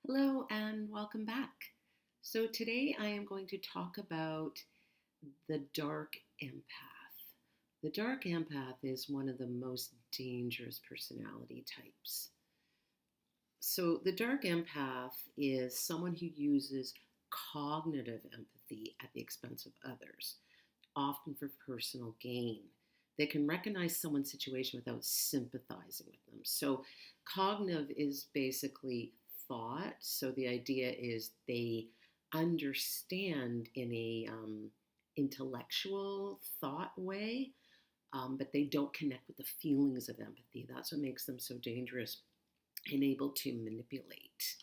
Hello and welcome back. So, today I am going to talk about the dark empath. The dark empath is one of the most dangerous personality types. So, the dark empath is someone who uses cognitive empathy at the expense of others, often for personal gain. They can recognize someone's situation without sympathizing with them. So, cognitive is basically thought. So, the idea is they understand in a intellectual thought way, but they don't connect with the feelings of empathy. That's what makes them so dangerous and able to manipulate.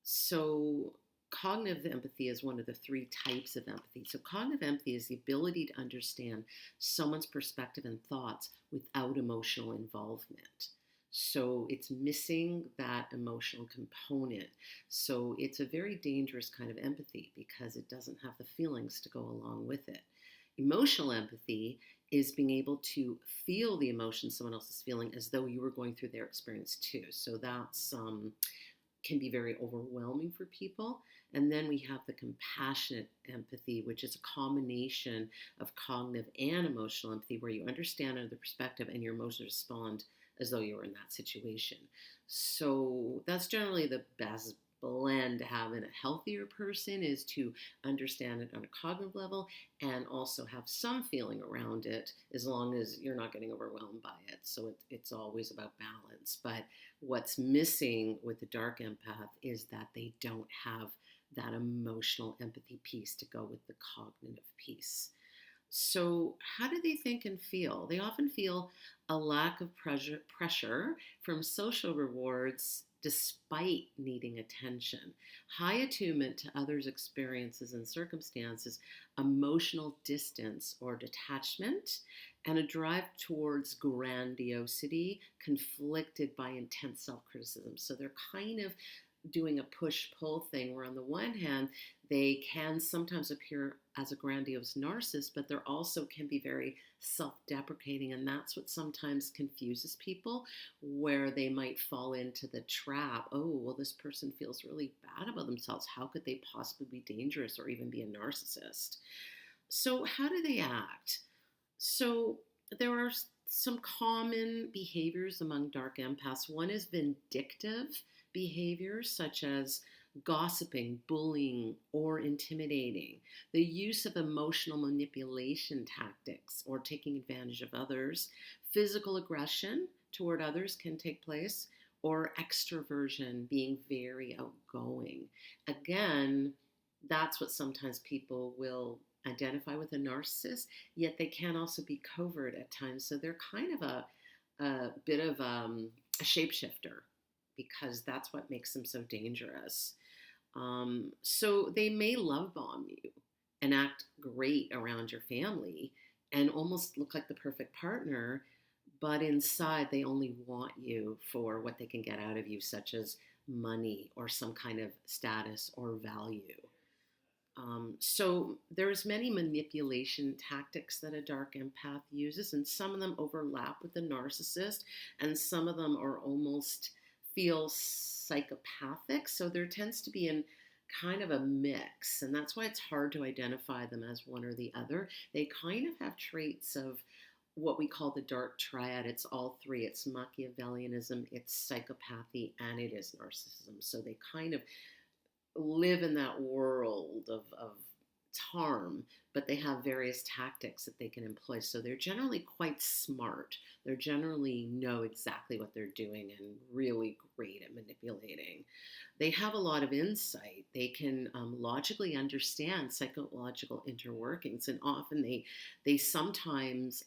So, cognitive empathy is one of the three types of empathy. So, cognitive empathy is the ability to understand someone's perspective and thoughts without emotional involvement. So, it's missing that emotional component. So, it's a very dangerous kind of empathy because it doesn't have the feelings to go along with it. Emotional empathy is being able to feel the emotion someone else is feeling as though you were going through their experience too. So that's can be very overwhelming for people. And then we have the compassionate empathy, which is a combination of cognitive and emotional empathy, where you understand another perspective and your emotions respond as though you were in that situation. So that's generally the best blend to have in a healthier person, is to understand it on a cognitive level and also have some feeling around it, as long as you're not getting overwhelmed by it. So it's always about balance. But what's missing with the dark empath is that they don't have that emotional empathy piece to go with the cognitive piece. So, how do they think and feel? They often feel a lack of pressure from social rewards despite needing attention, high attunement to others' experiences and circumstances, emotional distance or detachment, and a drive towards grandiosity conflicted by intense self criticism. So, they're kind of doing a push pull thing where, on the one hand, they can sometimes appear as a grandiose narcissist, but they also can be very self deprecating. And that's what sometimes confuses people, where they might fall into the trap. Oh, well, this person feels really bad about themselves. How could they possibly be dangerous or even be a narcissist? So, how do they act? So, there are some common behaviors among dark empaths. One is vindictive behaviors, such as gossiping, bullying, or intimidating, the use of emotional manipulation tactics or taking advantage of others, physical aggression toward others can take place, or extroversion, being very outgoing. Again, that's what sometimes people will identify with a narcissist, yet they can also be covert at times. So they're kind of a bit of a shapeshifter, because that's what makes them so dangerous. So they may love bomb you and act great around your family and almost look like the perfect partner, but inside they only want you for what they can get out of you, such as money or some kind of status or value. So there's many manipulation tactics that a dark empath uses, and some of them overlap with the narcissist, and some of them are almost feel psychopathic. So there tends to be in kind of a mix, and that's why it's hard to identify them as one or the other. They kind of have traits of what we call the dark triad. It's all three. It's Machiavellianism, it's psychopathy, and it is narcissism. So they kind of live in that world of harm, but they have various tactics that they can employ. So they're generally quite smart. They're generally know exactly what they're doing and really great at manipulating. They have a lot of insight. They can logically understand psychological interworkings, and often they sometimes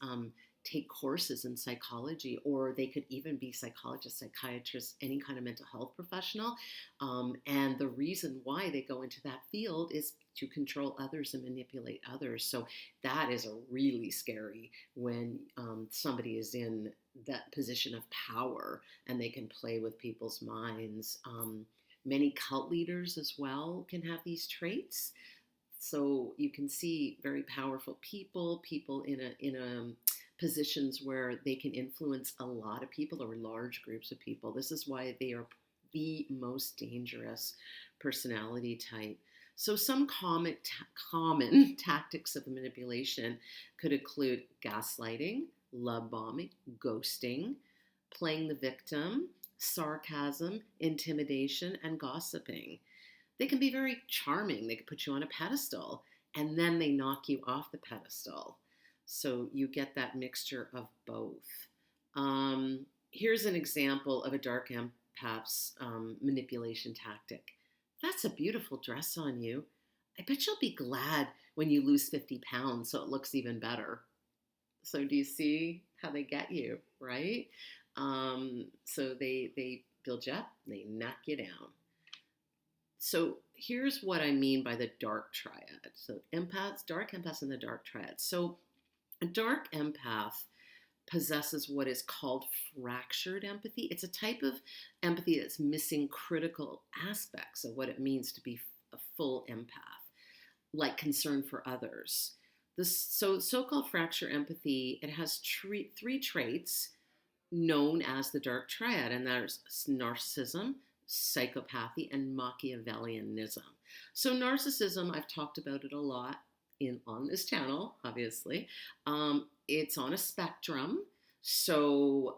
take courses in psychology, or they could even be psychologists, psychiatrists, any kind of mental health professional. And the reason why they go into that field is to control others and manipulate others. So that is a really scary when somebody is in that position of power and they can play with people's minds. Many cult leaders as well can have these traits. So you can see very powerful people in a positions where they can influence a lot of people or large groups of people. This is why they are the most dangerous personality type. So some common tactics of manipulation could include gaslighting, love bombing, ghosting, playing the victim, sarcasm, intimidation, and gossiping. They can be very charming. They can put you on a pedestal and then they knock you off the pedestal. So you get that mixture of both. Here's an example of a dark empath's manipulation tactic. That's a beautiful dress on you. I bet you'll be glad when you lose 50 pounds so it looks even better. So do you see how they get you, right? So they build you up, they knock you down. So here's what I mean by the dark triad. So empaths, dark empaths, and the dark triad. So a dark empath possesses what is called fractured empathy. It's a type of empathy that's missing critical aspects of what it means to be a full empath, like concern for others. So-called fracture empathy, it has three traits known as the dark triad, and there's narcissism, psychopathy, and Machiavellianism. So narcissism, I've talked about it a lot on this channel, obviously. It's on a spectrum, so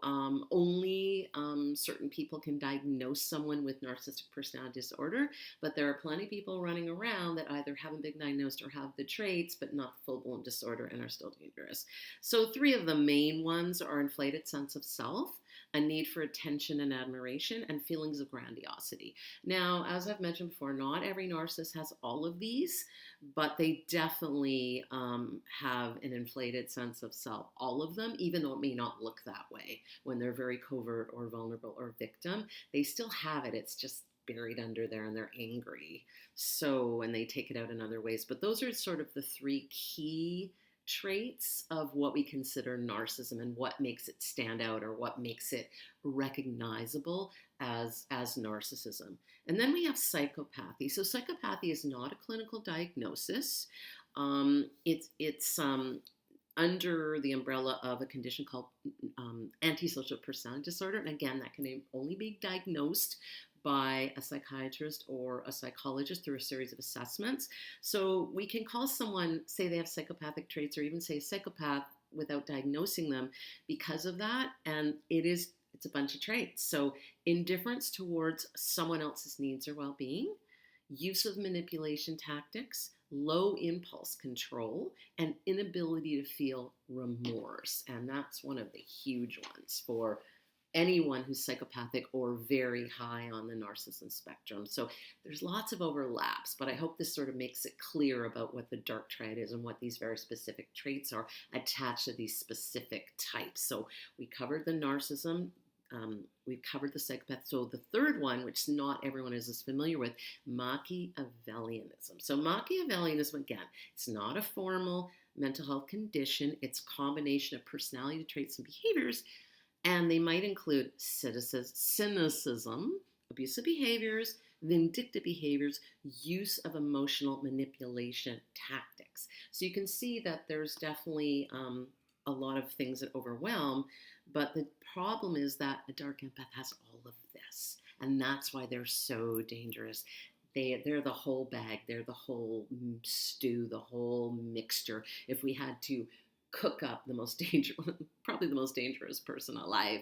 only certain people can diagnose someone with narcissistic personality disorder, but there are plenty of people running around that either haven't been diagnosed or have the traits, but not full-blown disorder and are still dangerous. So three of the main ones are inflated sense of self, a need for attention and admiration, and feelings of grandiosity. Now, as I've mentioned before, not every narcissist has all of these, but they definitely have an inflated sense of self, all of them, even though it may not look that way when they're very covert or vulnerable or victim. They still have it. It's just buried under there and they're angry. So, and they take it out in other ways. But those are sort of the three key traits of what we consider narcissism and what makes it stand out or what makes it recognizable as narcissism. And then we have psychopathy. So psychopathy is not a clinical diagnosis. It's under the umbrella of a condition called antisocial personality disorder. And again, that can only be diagnosed by a psychiatrist or a psychologist through a series of assessments. So we can call someone, say they have psychopathic traits, or even say psychopath without diagnosing them because of that. And it's a bunch of traits. So indifference towards someone else's needs or well-being, use of manipulation tactics, low impulse control, and inability to feel remorse. And that's one of the huge ones for anyone who's psychopathic or very high on the narcissism spectrum. So there's lots of overlaps, but I hope this sort of makes it clear about what the dark triad is and what these very specific traits are attached to these specific types. So we covered the narcissism, we've covered the psychopath. So the third one, which not everyone is as familiar with, Machiavellianism. So Machiavellianism, again, it's not a formal mental health condition. It's a combination of personality traits and behaviors. And they might include cynicism, abusive behaviors, vindictive behaviors, use of emotional manipulation tactics. So you can see that there's definitely a lot of things that overwhelm, but the problem is that a dark empath has all of this, and that's why they're so dangerous. They're the whole bag, they're the whole stew, the whole mixture. If we had to cook up probably the most dangerous person alive,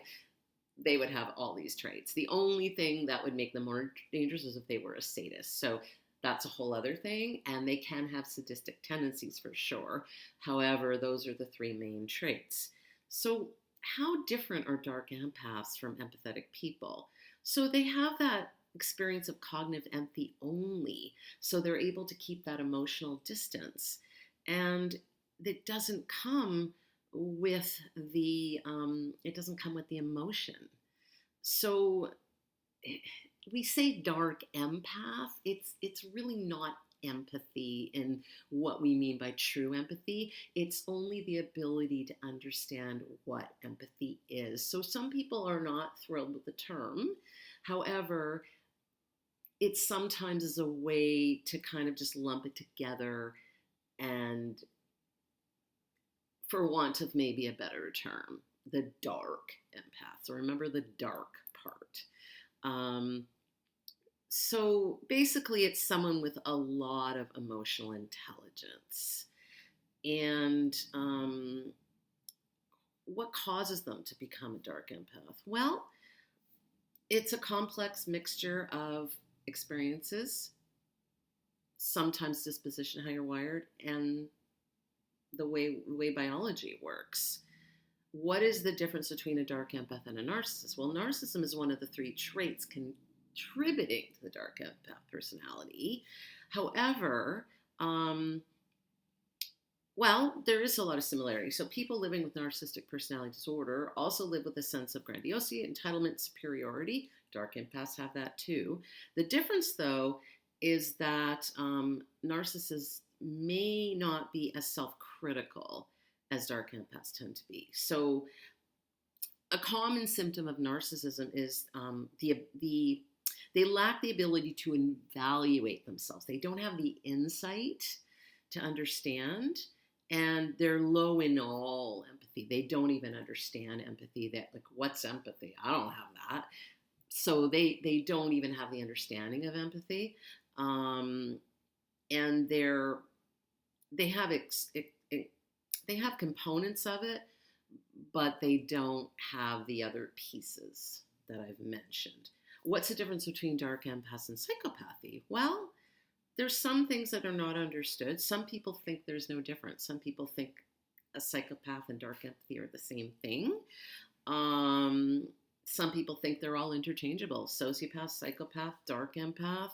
they would have all these traits. The only thing that would make them more dangerous is if they were a sadist. So that's a whole other thing, and they can have sadistic tendencies for sure. However, those are the three main traits. So how different are dark empaths from empathetic people? So they have that experience of cognitive empathy only, so they're able to keep that emotional distance. And it doesn't come with the emotion. So we say dark empath. It's really not empathy in what we mean by true empathy. It's only the ability to understand what empathy is. So some people are not thrilled with the term. However, it sometimes is a way to kind of just lump it together and, for want of maybe a better term, the dark empath. So remember the dark part. So basically, it's someone with a lot of emotional intelligence. And what causes them to become a dark empath? Well, it's a complex mixture of experiences, sometimes disposition, how you're wired, and the way biology works. What is the difference between a dark empath and a narcissist? Well, narcissism is one of the three traits contributing to the dark empath personality. However, well, there is a lot of similarity. So people living with narcissistic personality disorder also live with a sense of grandiosity, entitlement, superiority. Dark empaths have that too. The difference, though, is that narcissists may not be as self-critical as dark empaths tend to be. So a common symptom of narcissism is they lack the ability to evaluate themselves. They don't have the insight to understand, and they're low in all empathy. They don't even understand empathy. That, like, what's empathy? I don't have that. So they don't even have the understanding of empathy, and they have they have components of it, but they don't have the other pieces that I've mentioned. What's the difference between dark empaths and psychopathy? Well, there's some things that are not understood. Some people think there's no difference. Some people think a psychopath and dark empathy are the same thing. Some people think they're all interchangeable. Sociopath, psychopath, dark empath.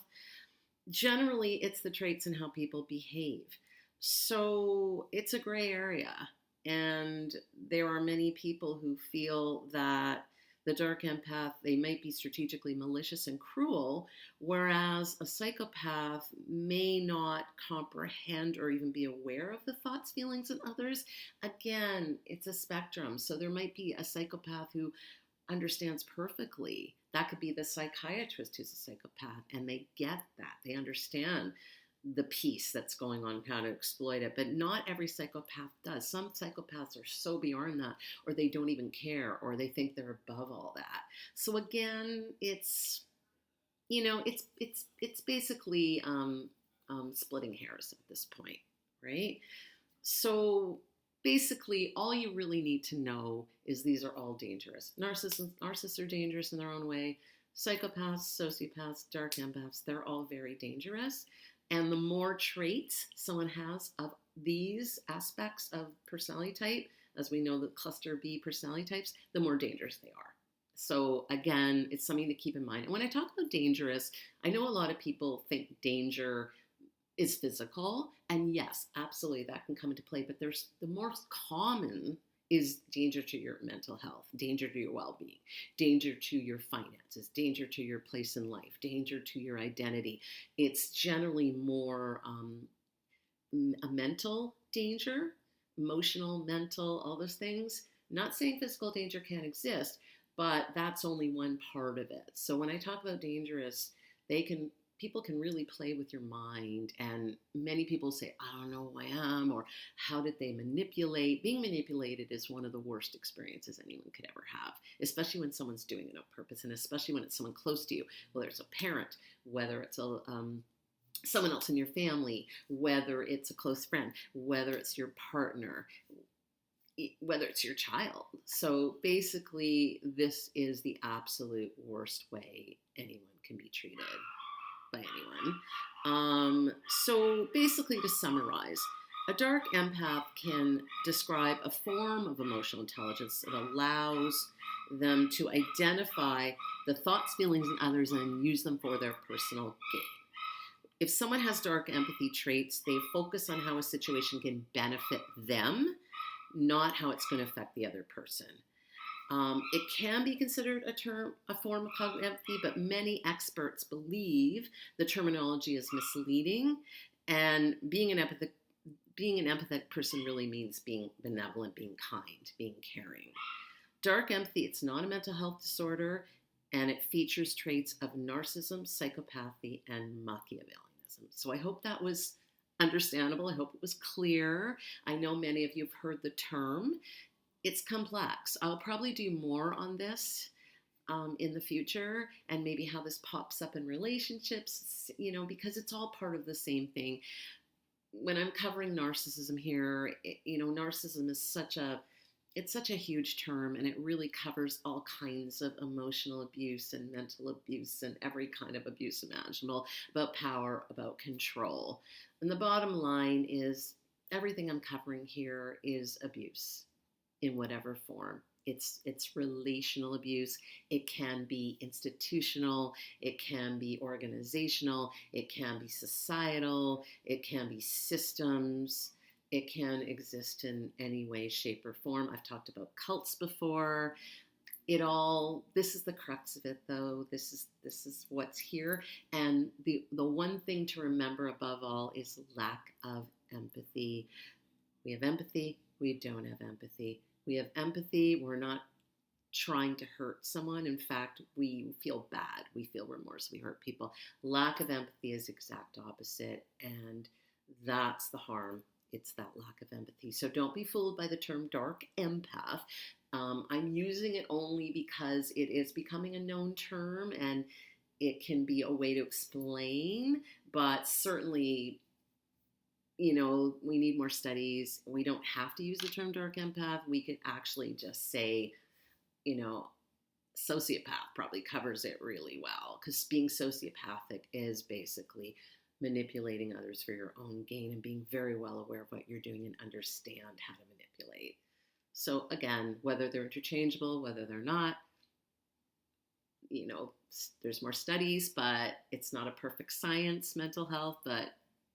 Generally, it's the traits and how people behave. So it's a gray area. And there are many people who feel that the dark empath, they might be strategically malicious and cruel, whereas a psychopath may not comprehend or even be aware of the thoughts, feelings, and others. Again, it's a spectrum. So there might be a psychopath who understands perfectly. That could be the psychiatrist who's a psychopath, and they get that. They understand the piece that's going on, how to exploit it. But not every psychopath does. Some psychopaths are so beyond that, or they don't even care, or they think they're above all that. So again, it's basically splitting hairs at this point, right? So basically, all you really need to know is these are all dangerous. Narcissists are dangerous in their own way. Psychopaths, sociopaths, dark empaths, they're all very dangerous. And the more traits someone has of these aspects of personality type, as we know the cluster B personality types, the more dangerous they are. So again, it's something to keep in mind. And when I talk about dangerous, I know a lot of people think danger is physical. And yes, absolutely, that can come into play. But there's the most common is danger to your mental health, danger to your well-being, danger to your finances, danger to your place in life, danger to your identity. It's generally more a mental danger, emotional, mental, all those things. Not saying physical danger can't exist, but that's only one part of it. So when I talk about dangerous, people can really play with your mind, and many people say, I don't know who I am, or how did they manipulate? Being manipulated is one of the worst experiences anyone could ever have, especially when someone's doing it on purpose, and especially when it's someone close to you, whether it's a parent, whether it's someone else in your family, whether it's a close friend, whether it's your partner, whether it's your child. So basically, this is the absolute worst way anyone can be treated by anyone. So basically, to summarize, a dark empath can describe a form of emotional intelligence that allows them to identify the thoughts, feelings, and others and use them for their personal gain. If someone has dark empathy traits, they focus on how a situation can benefit them, not how it's going to affect the other person. It can be considered a form of cognitive empathy, but many experts believe the terminology is misleading, and being an empathetic person really means being benevolent, being kind, being caring. Dark empathy, it's not a mental health disorder, and it features traits of narcissism, psychopathy, and Machiavellianism. So I hope that was understandable. I hope it was clear. I know many of you have heard the term. It's complex. I'll probably do more on this in the future, and maybe how this pops up in relationships, because it's all part of the same thing. When I'm covering narcissism here, narcissism is such a huge term, and it really covers all kinds of emotional abuse and mental abuse and every kind of abuse imaginable, about power, about control. And the bottom line is everything I'm covering here is abuse in whatever form. It's relational abuse. It can be institutional. It can be organizational. It can be societal. It can be systems. It can exist in any way, shape, or form. I've talked about cults before. This is the crux of it, though. This is what's here. And the one thing to remember above all is lack of empathy. We have empathy. We don't have empathy. We have empathy. We're not trying to hurt someone. In fact, we feel bad. We feel remorse. We hurt people. Lack of empathy is exact opposite. And that's the harm. It's that lack of empathy. So don't be fooled by the term dark empath. I'm using it only because it is becoming a known term and it can be a way to explain, but certainly, we need more studies. We don't have to use the term dark empath. We could actually just say, sociopath probably covers it really well, because being sociopathic is basically manipulating others for your own gain and being very well aware of what you're doing and understand how to manipulate. So again, whether they're interchangeable, whether they're not, there's more studies, but it's not a perfect science, mental health, but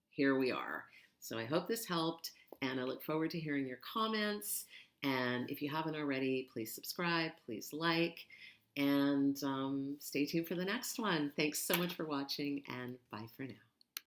here we are. So I hope this helped, and I look forward to hearing your comments. And if you haven't already, please subscribe, please like, and stay tuned for the next one. Thanks so much for watching, and bye for now.